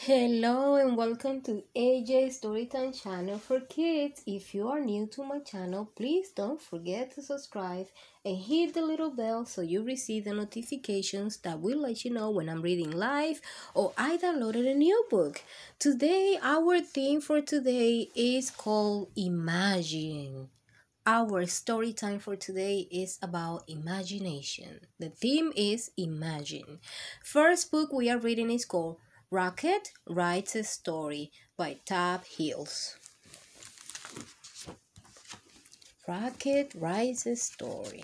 Hello and welcome to AJ Storytime channel for kids. If you are new to my channel, please don't forget to subscribe and hit the little bell so you receive the notifications that will let you know when I'm reading live or I downloaded a new book. Today, our theme for today is called Imagine. Our story time for today is about imagination. The theme is Imagine. First book we are reading is called Rocket Writes a Story by Tab Hills. Rocket writes a story.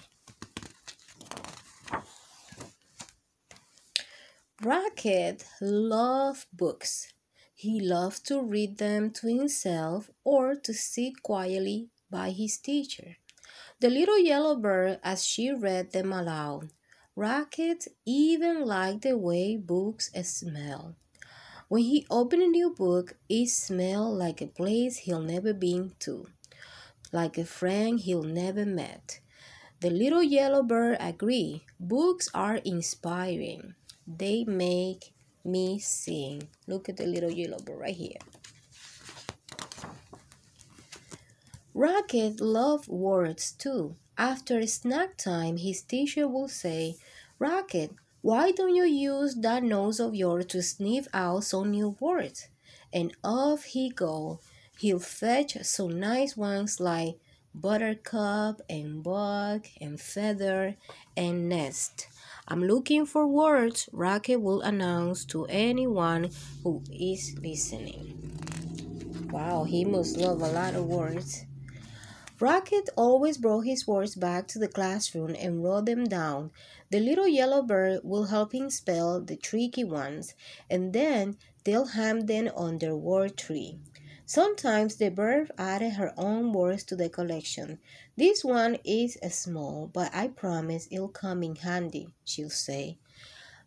Rocket loves books. He loves to read them to himself or to sit quietly by his teacher. The little yellow bird as she read them aloud. Rocket even liked the way books smell. When he opened a new book, it smelled like a place he'll never been to, like a friend he'll never met. The little yellow bird agreed. Books are inspiring. They make me sing. Look at the little yellow bird right here. Rocket loved words too. After snack time, his teacher would say, Rocket, why don't you use that nose of yours to sniff out some new words? And off he go. He'll fetch some nice ones like buttercup and bug and feather and nest. I'm looking for words, Rocket will announce to anyone who is listening. Wow, he must love a lot of words. Rocket always brought his words back to the classroom and wrote them down. The little yellow bird will help him spell the tricky ones, and then they'll hang them on their word tree. Sometimes the bird added her own words to the collection. This one is small, but I promise it'll come in handy, she'll say.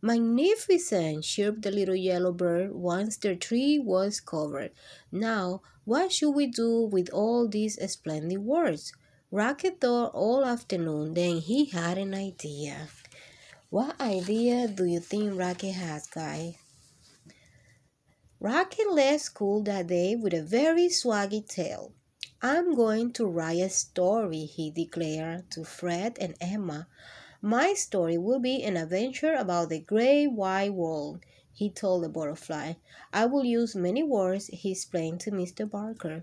Magnificent, chirped the little yellow bird once the tree was covered. Now, what should we do with all these splendid words? Rocket thought all afternoon, then he had an idea. What idea do you think Rocket has, guys? Rocket left school that day with a very swaggy tail. I'm going to write a story, he declared to Fred and Emma. My story will be an adventure about the great wide world, he told the butterfly. I will use many words, he explained to Mr. Barker.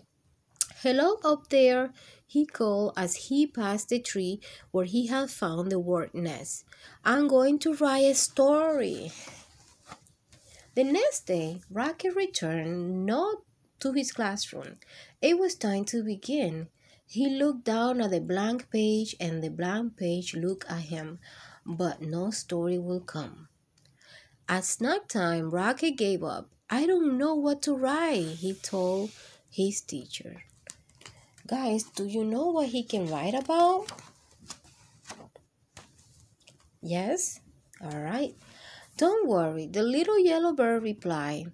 Hello up there, he called as he passed the tree where he had found the word nest. I'm going to write a story. The next day, Rocket returned not to his classroom. It was time to begin. He looked down at the blank page and the blank page looked at him, but no story will come. At snack time, Rocket gave up. I don't know what to write, he told his teacher. Guys, do you know what he can write about? Yes? All right. Don't worry, the little yellow bird replied.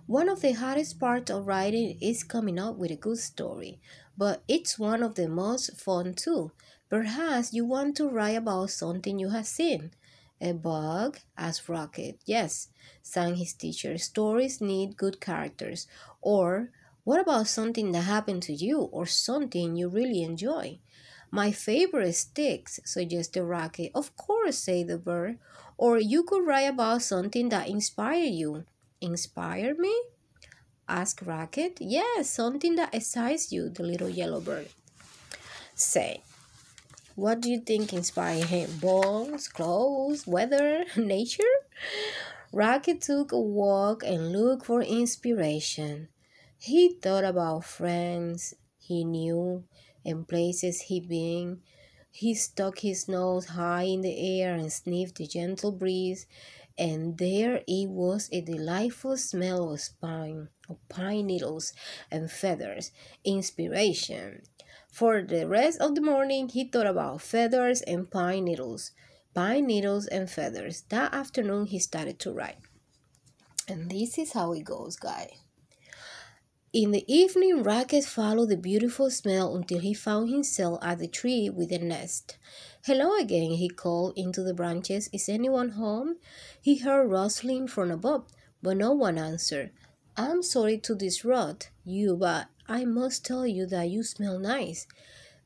One of the hardest parts of writing is coming up with a good story, but it's one of the most fun too. Perhaps you want to write about something you have seen. A bug? Asked Rocket. Yes, sang his teacher. Stories need good characters. Or, what about something that happened to you or something you really enjoy? My favorite sticks, suggested Rocket. Of course, said the bird. Or you could write about something that inspired you. Inspire me? Asked Rocket. Yes, something that excites you, the little yellow bird said. What do you think inspired him? Balls, clothes, weather, nature? Rocket took a walk and looked for inspiration. He thought about friends he knew and places he'd been. He stuck his nose high in the air and sniffed the gentle breeze, and there it was, a delightful smell of pine needles and feathers. Inspiration. For the rest of the morning, he thought about feathers and pine needles. Pine needles and feathers. That afternoon, he started to write. And this is how it goes, guys. In the evening, Rocket followed the beautiful smell until he found himself at the tree with a nest. Hello again, he called into the branches. Is anyone home? He heard rustling from above, but no one answered. I'm sorry to disrupt you, but I must tell you that you smell nice.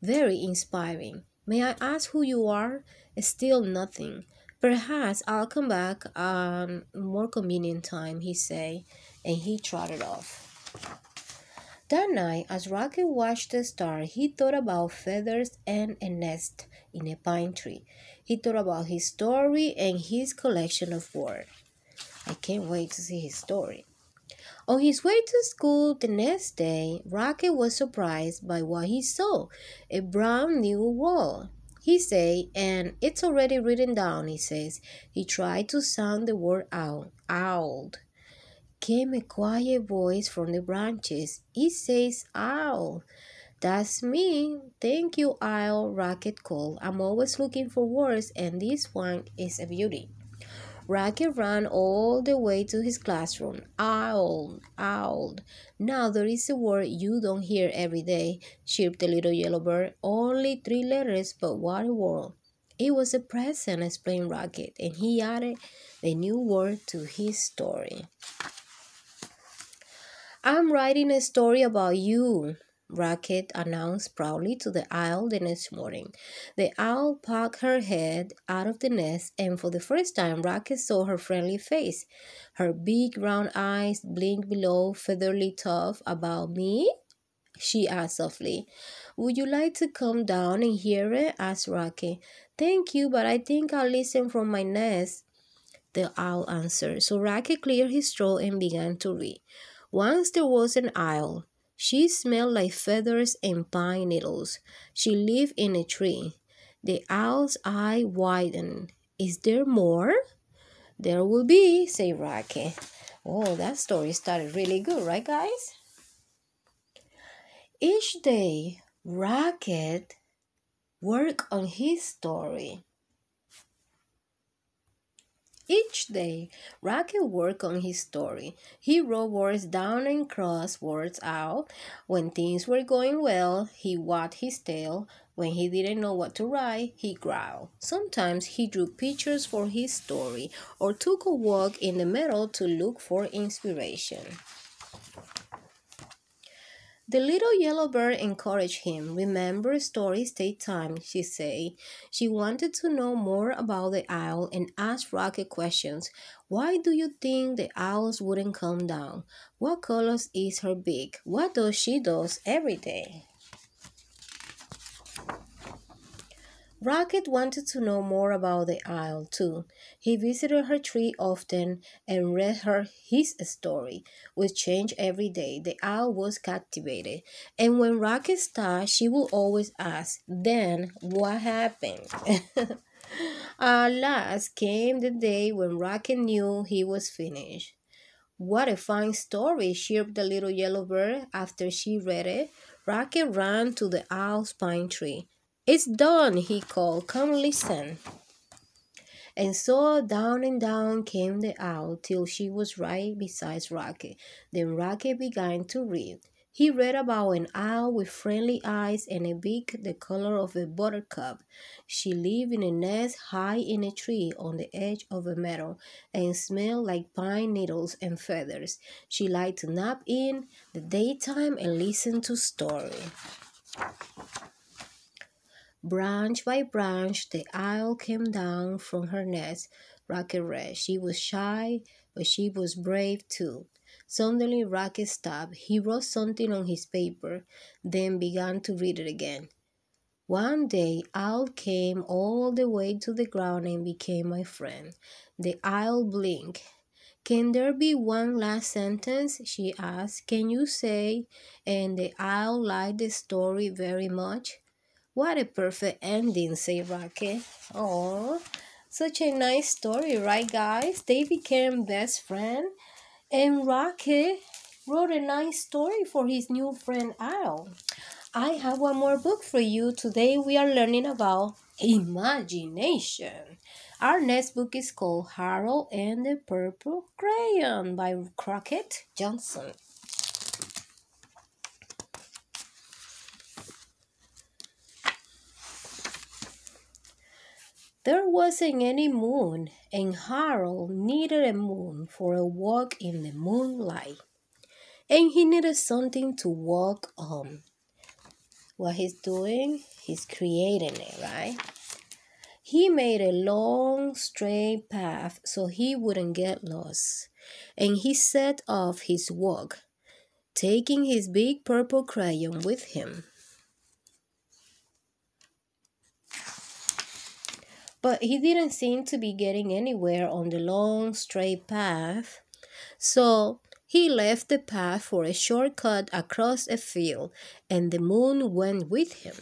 Very inspiring. May I ask who you are? Still nothing. Perhaps I'll come back more convenient time, he said, and he trotted off. That night, as Rocket watched the star, he thought about feathers and a nest in a pine tree. He thought about his story and his collection of words. I can't wait to see his story. On his way to school the next day, Rocket was surprised by what he saw, a brand new wall. He said, and it's already written down, he says. He tried to sound the word out. Owl. Came a quiet voice from the branches. It says owl. That's me. Thank you, owl, Rocket called. I'm always looking for words, and this one is a beauty. Rocket ran all the way to his classroom. Owl, owl. Now there is a word you don't hear every day, chirped the little yellow bird. Only 3 letters, but what a word. It was a present, explained Rocket, and he added the new word to his story. I'm writing a story about you, Rocket announced proudly to the owl the next morning. The owl poked her head out of the nest, and for the first time Rocket saw her friendly face. Her big round eyes blinked below feathery tuft. About me? She asked softly. Would you like to come down and hear it? Asked Rocket. Thank you, but I think I'll listen from my nest, the owl answered. So Rocket cleared his throat and began to read. Once there was an owl. She smelled like feathers and pine needles. She lived in a tree. The owl's eye widened. Is there more? There will be, said Rocket. Oh, that story started really good, right, guys? Each day, Rocket worked on his story. Each day, Rocket worked on his story. He wrote words down and crossed words out. When things were going well, he wagged his tail. When he didn't know what to write, he growled. Sometimes he drew pictures for his story or took a walk in the meadow to look for inspiration. The little yellow bird encouraged him. Remember, stories take time, she said. She wanted to know more about the owl and asked Rocket questions. Why do you think the owls wouldn't come down? What colors is her beak? What does she do every day? Rocket wanted to know more about the owl, too. He visited her tree often and read her his story, which changed every day. The owl was captivated, and when Rocket stopped, she would always ask, then what happened? At last came the day when Rocket knew he was finished. What a fine story, chirped the little yellow bird after she read it. Rocket ran to the owl's pine tree. It's done, he called. Come listen. And so down and down came the owl till she was right beside Rocket. Then Rocket began to read. He read about an owl with friendly eyes and a beak the color of a buttercup. She lived in a nest high in a tree on the edge of a meadow and smelled like pine needles and feathers. She liked to nap in the daytime and listen to stories. Branch by branch, the owl came down from her nest. Rocket read. She was shy, but she was brave too. Suddenly, Rocket stopped. He wrote something on his paper, then began to read it again. One day, Owl came all the way to the ground and became my friend. The owl blinked. Can there be one last sentence? She asked. Can you say? And the owl liked the story very much. What a perfect ending, said Rocket. Oh, such a nice story, right, guys? They became best friends, and Rocket wrote a nice story for his new friend Owl. I have one more book for you. Today we are learning about imagination. Our next book is called Harold and the Purple Crayon by Crockett Johnson. There wasn't any moon, and Harold needed a moon for a walk in the moonlight. and he needed something to walk on. What he's doing, he's creating it, right? He made a long, straight path so he wouldn't get lost, and he set off his walk, taking his big purple crayon with him. But he didn't seem to be getting anywhere on the long, straight path, so he left the path for a shortcut across a field, and the moon went with him.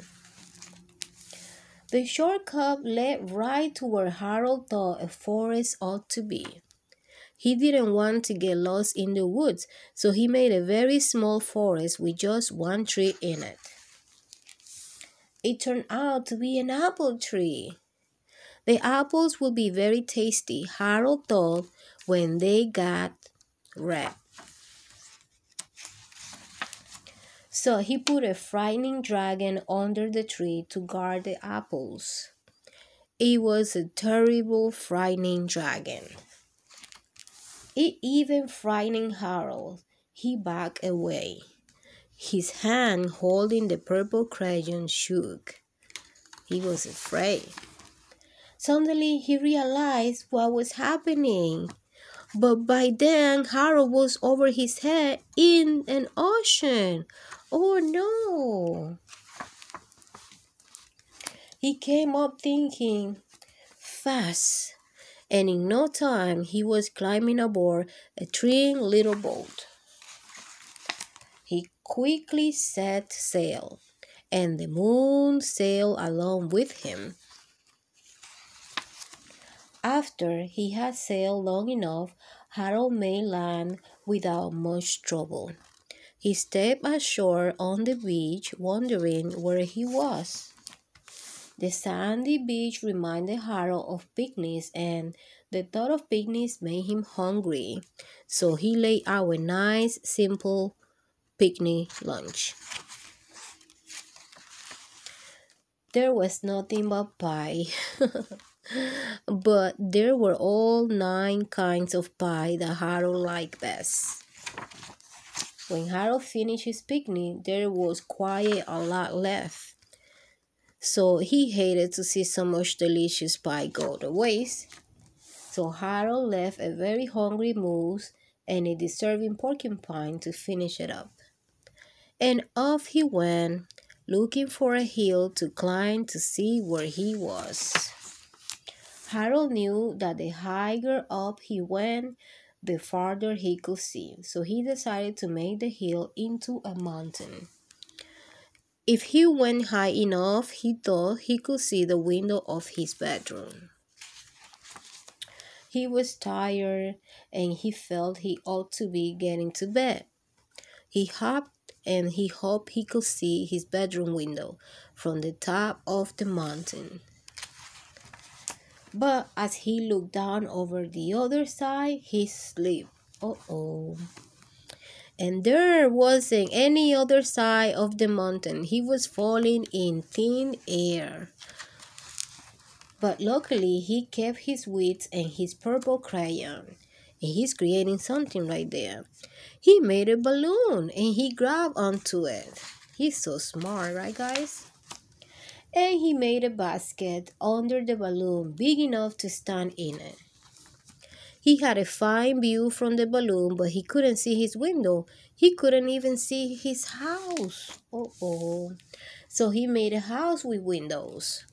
The shortcut led right to where Harold thought a forest ought to be. He didn't want to get lost in the woods, so he made a very small forest with just one tree in it. It turned out to be an apple tree. The apples would be very tasty, Harold thought, when they got red. So he put a frightening dragon under the tree to guard the apples. It was a terrible, frightening dragon. It even frightened Harold. He backed away. His hand holding the purple crayon shook. He was afraid. Suddenly he realized what was happening. But by then, Harold was over his head in an ocean. Oh no! He came up thinking fast, and in no time he was climbing aboard a trim little boat. He quickly set sail, and the moon sailed along with him. After he had sailed long enough, Harold made land without much trouble. He stepped ashore on the beach, wondering where he was. The sandy beach reminded Harold of picnics, and the thought of picnics made him hungry. So he laid out a nice, simple picnic lunch. There was nothing but pie. But there were all 9 kinds of pie that Harold liked best. When Harold finished his picnic, there was quite a lot left. So he hated to see so much delicious pie go to waste. So Harold left a very hungry moose and a deserving porcupine to finish it up. And off he went, looking for a hill to climb to see where he was. Harold knew that the higher up he went, the farther he could see, so he decided to make the hill into a mountain. If he went high enough, he thought he could see the window of his bedroom. He was tired, and he felt he ought to be getting to bed. He hopped and he hoped he could see his bedroom window from the top of the mountain. But as he looked down over the other side, he slipped. Uh-oh. And there wasn't any other side of the mountain. He was falling in thin air. But luckily, he kept his wits and his purple crayon. And he's creating something right there. He made a balloon and he grabbed onto it. He's so smart, right, guys? And he made a basket under the balloon big enough to stand in it. He had a fine view from the balloon, but he couldn't see his window. He couldn't even see his house. Uh-oh. So he made a house with windows.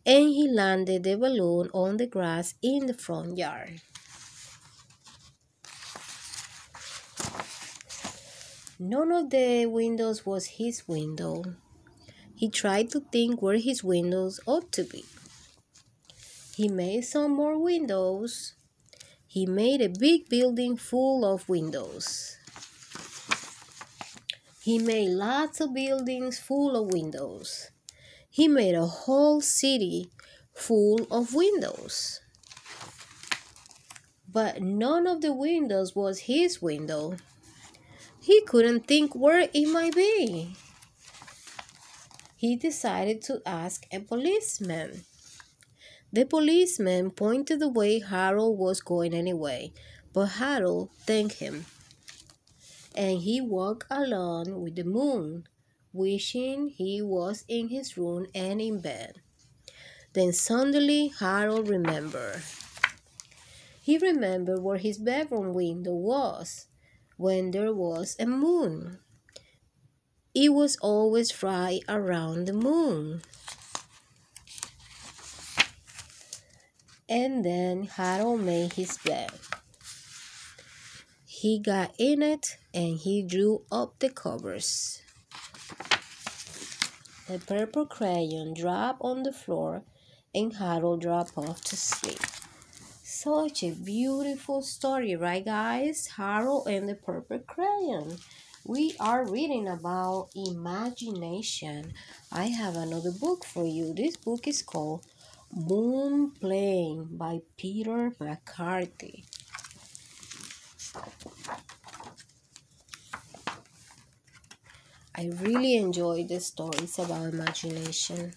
And he landed the balloon on the grass in the front yard. None of the windows was his window. He tried to think where his windows ought to be. He made some more windows. He made a big building full of windows. He made lots of buildings full of windows. He made a whole city full of windows. But none of the windows was his window. He couldn't think where it might be. He decided to ask a policeman. The policeman pointed the way Harold was going anyway, but Harold thanked him. and he walked alone with the moon, wishing he was in his room and in bed. Then suddenly Harold remembered. He remembered where his bedroom window was when there was a moon. It was always right around the moon. And then Harold made his bed. He got in it and he drew up the covers. The purple crayon dropped on the floor and Harold dropped off to sleep. Such a beautiful story, right guys? Harold and the purple crayon. We are reading about imagination. I have another book for you. This book is called Moon Plane by Peter McCarthy. I really enjoy the stories about imagination.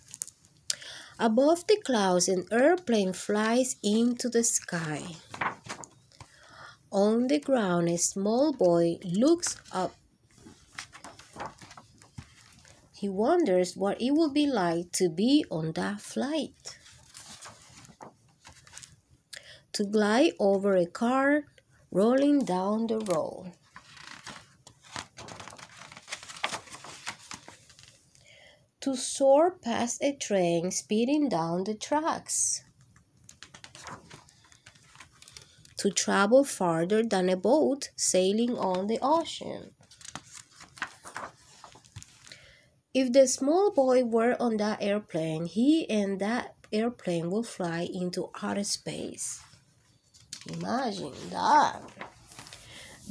Above the clouds, an airplane flies into the sky. On the ground, a small boy looks up. He wonders what it would be like to be on that flight. To glide over a car rolling down the road. To soar past a train speeding down the tracks. To travel farther than a boat sailing on the ocean. If the small boy were on that airplane, he and that airplane would fly into outer space. Imagine that.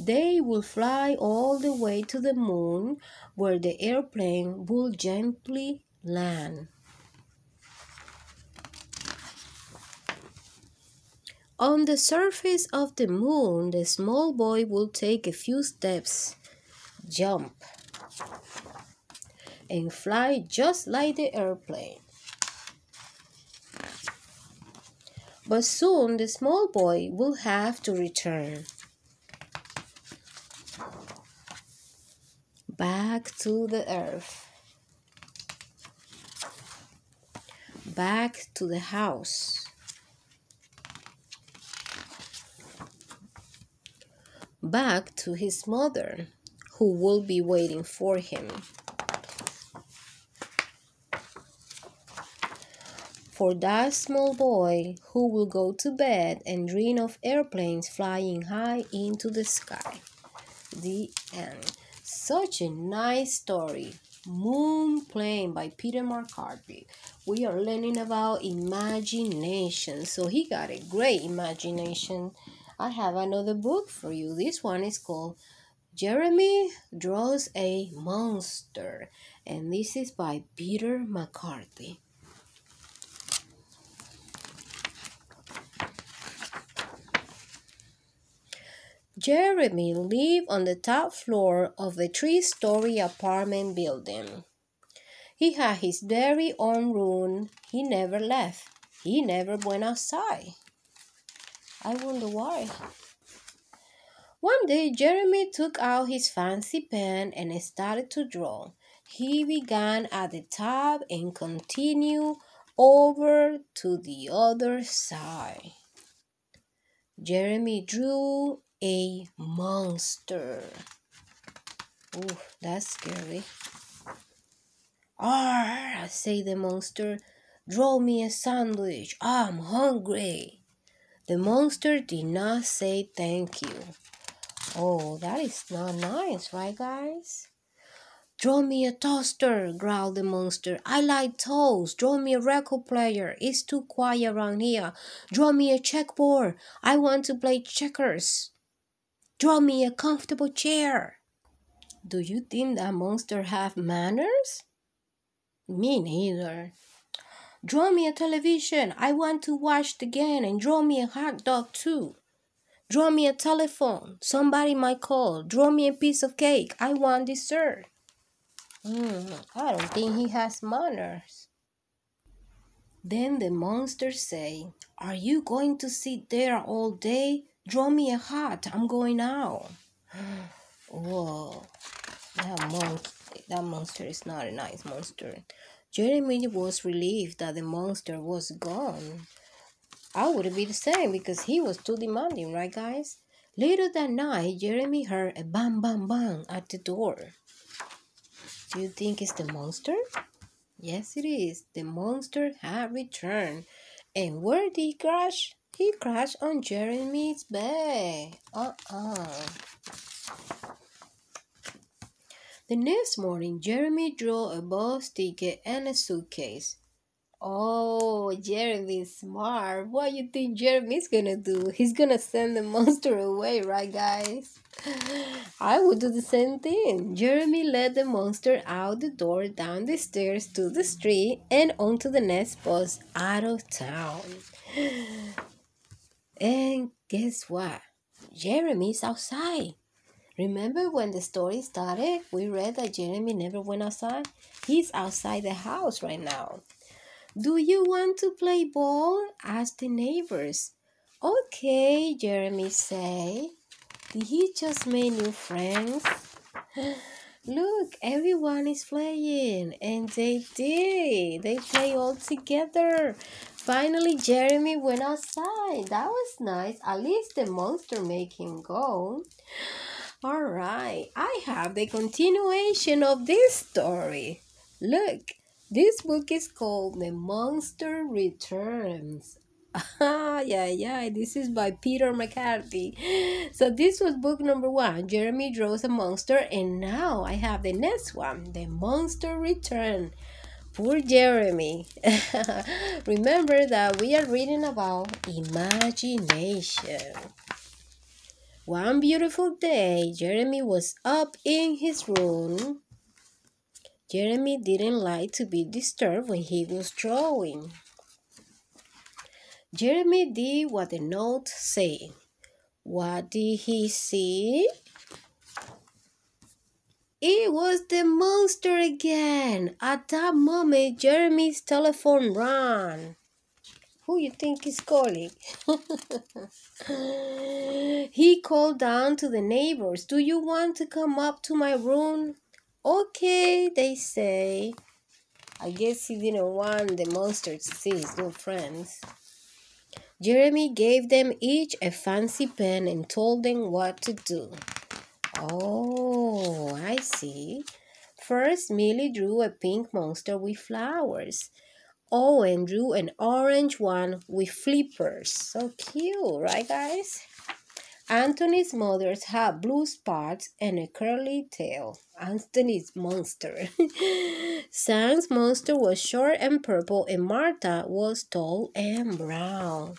They will fly all the way to the moon, where the airplane will gently land. On the surface of the moon, the small boy will take a few steps, jump, and fly just like the airplane. But soon the small boy will have to return back to the earth, back to the house, back to his mother, who will be waiting for him. For that small boy who will go to bed and dream of airplanes flying high into the sky. The end. Such a nice story. Moon Plane by Peter McCarthy. We are learning about imagination. So he got a great imagination. I have another book for you. This one is called Jeremy Draws a Monster. And this is by Peter McCarthy. Jeremy lived on the top floor of a 3-story apartment building. He had his very own room. He never left. He never went outside. I wonder why. One day, Jeremy took out his fancy pen and started to draw. He began at the top and continued over to the other side. Jeremy drew a monster. Ooh, that's scary. "Arr!" said the monster. "Draw me a sandwich. I'm hungry." The monster did not say thank you. Oh, that is not nice, right, guys? "Draw me a toaster," growled the monster. "I like toast. Draw me a record player. It's too quiet around here. Draw me a checkboard. I want to play checkers. Draw me a comfortable chair." Do you think that monster have manners? Me neither. "Draw me a television. I want to watch the game, and draw me a hot dog too. Draw me a telephone. Somebody might call. Draw me a piece of cake. I want dessert." I don't think he has manners. Then the monster say, "Are you going to sit there all day? Draw me a hat. I'm going out." Whoa, that monster is not a nice monster. Jeremy was relieved that the monster was gone. I would be the same because he was too demanding, right, guys? Later that night, Jeremy heard a bang, bang, bang at the door. Do you think it's the monster? Yes, it is. The monster had returned. And where did he crash? He crashed on Jeremy's bed. The next morning, Jeremy drew a bus ticket and a suitcase. Oh, Jeremy's smart. What do you think Jeremy's gonna do? He's gonna send the monster away, right, guys? I would do the same thing. Jeremy led the monster out the door, down the stairs to the street, and onto the next bus out of town. And guess what? Jeremy's outside. Remember when the story started? We read that Jeremy never went outside. He's outside the house right now. Do you want to play ball? Asked the neighbors. Okay, Jeremy said. Did he just make new friends? Look, everyone is playing. And they did. They play all together. Finally, Jeremy went outside. That was nice. At least the monster made him go. All right, I have the continuation of this story. Look, this book is called The Monster Returns. Yeah, this is by Peter McCarthy. So this was book number 1, Jeremy Draws a Monster, and now I have the next one, The Monster Return. Poor Jeremy. Remember that we are reading about imagination. One beautiful day, Jeremy was up in his room. Jeremy didn't like to be disturbed when he was drawing. Jeremy did what the note said. What did he see? It was the monster again. At that moment, Jeremy's telephone rang. Who you think is calling? He called down to the neighbors. Do you want to come up to my room? Okay, they say. I guess he didn't want the monster to see his new friends. Jeremy gave them each a fancy pen and told them what to do. Oh, I see. First, Millie drew a pink monster with flowers. Owen drew an orange one with flippers. So cute, right, guys? Anthony's mother's had blue spots and a curly tail. Anthony's monster. Sam's monster was short and purple, and Martha was tall and brown.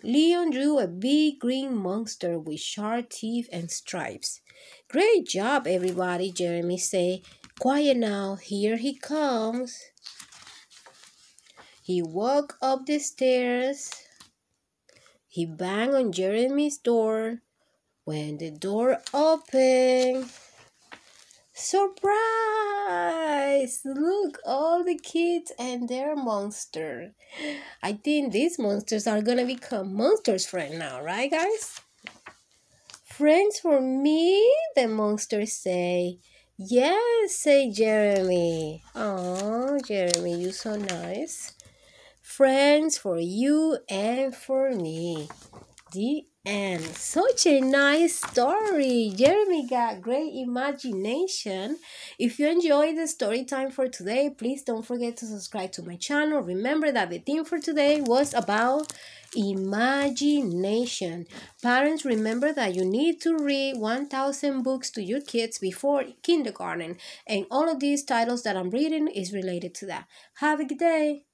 Leon drew a big green monster with sharp teeth and stripes. Great job, everybody, Jeremy said. Quiet now, here he comes. He walked up the stairs. He banged on Jeremy's door. When the door opened, surprise! Look, all the kids and their monster. I think these monsters are gonna become monsters' friends now, right, guys? Friends for me? The monsters say. Yes, say Jeremy. Oh, Jeremy, you're so nice. Friends for you and for me. The end. Such a nice story. Jeremy got great imagination. If you enjoyed the story time for today, please don't forget to subscribe to my channel. Remember that the theme for today was about imagination. Parents, remember that you need to read 1,000 books to your kids before kindergarten. And all of these titles that I'm reading is related to that. Have a good day.